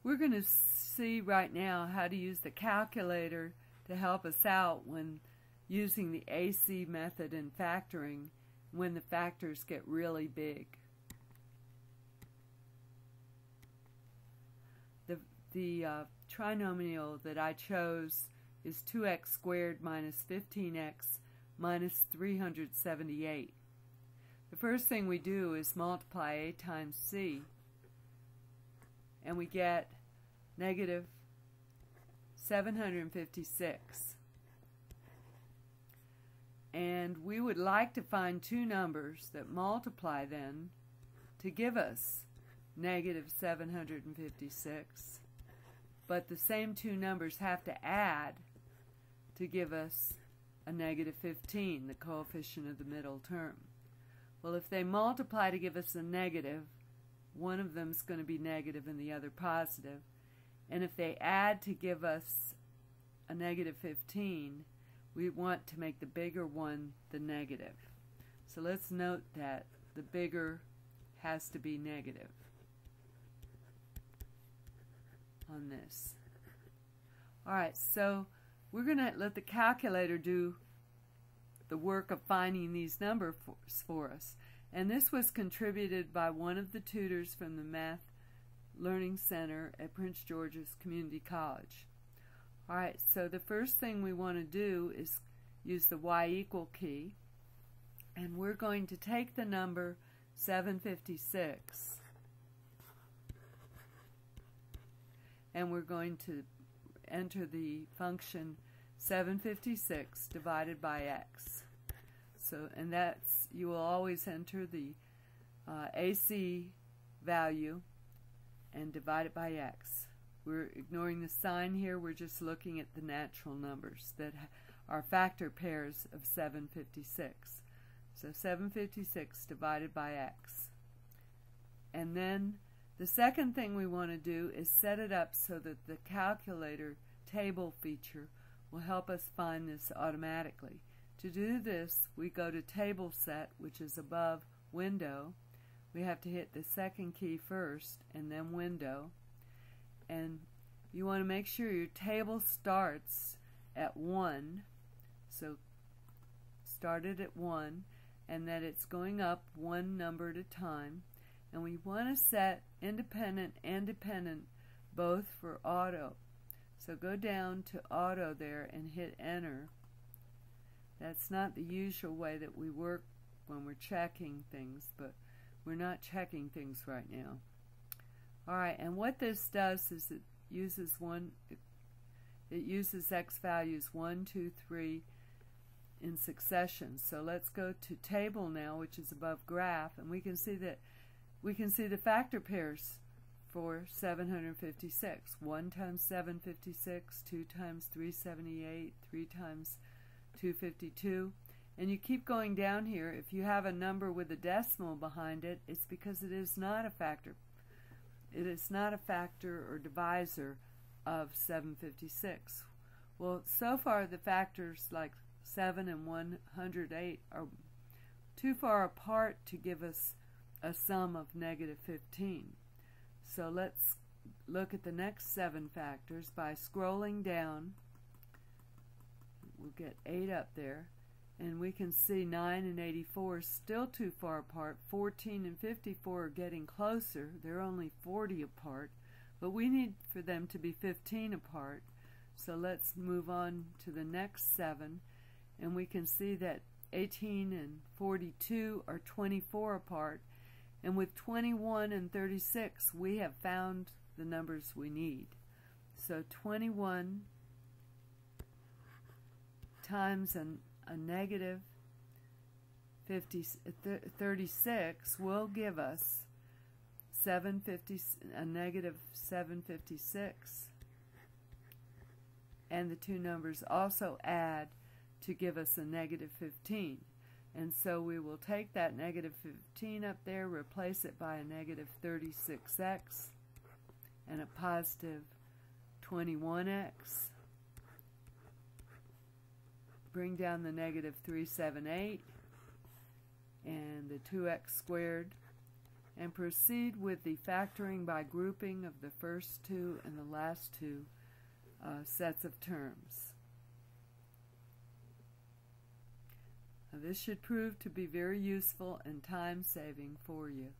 We're going to see right now how to use the calculator to help us out when using the AC method in factoring when the factors get really big. The trinomial that I chose is 2x squared minus 15x minus 378. The first thing we do is multiply a times c, and we get negative 756. And we would like to find two numbers that multiply then to give us negative 756. But the same two numbers have to add to give us a negative 15, the coefficient of the middle term. Well, if they multiply to give us a negative, one of them is going to be negative and the other positive. And if they add to give us a negative 15, we want to make the bigger one the negative. So let's note that the bigger has to be negative on this. Alright, so we're going to let the calculator do the work of finding these numbers for us. And this was contributed by one of the tutors from the Math Learning Center at Prince George's Community College. Alright, so the first thing we want to do is use the y equal key, and we're going to take the number 756 and we're going to enter the function 756 divided by x. So, and that's, you will always enter the AC value and divide it by x. We're ignoring the sign here, we're just looking at the natural numbers that are factor pairs of 756. So 756 divided by x. And then the second thing we want to do is set it up so that the calculator table feature will help us find this automatically. To do this, we go to Table Set, which is above Window. We have to hit the second key first and then Window. And you want to make sure your table starts at 1. So start it at 1, and that it's going up one number at a time. And we want to set independent and dependent both for auto. So go down to auto there and hit enter. That's not the usual way that we work when we're checking things, but we're not checking things right now. Alright, and what this does is it uses x values 1, 2, 3 in succession. So let's go to table now, which is above graph, and we can see the factor pairs for 756. 1 times 756, 2 times 378, 3 times 252. And you keep going down here. If you have a number with a decimal behind it, it's because it is not a factor. It is not a factor or divisor of 756. Well, so far the factors like 7 and 108 are too far apart to give us a sum of negative 15. So let's look at the next 7 factors by scrolling down. We'll get 8 up there, and we can see 9 and 84 are still too far apart. 14 and 54 are getting closer. They're only 40 apart, but we need for them to be 15 apart. So let's move on to the next 7, and we can see that 18 and 42 are 24 apart, and with 21 and 36 we have found the numbers we need. So 21 times a negative 36 will give us a negative 756, and the two numbers also add to give us a negative 15. And so we will take that negative 15 up there, replace it by a negative 36x and a positive 21x. Bring down the negative 378 and the 2x squared, and proceed with the factoring by grouping of the first two and the last two sets of terms. Now, this should prove to be very useful and time-saving for you.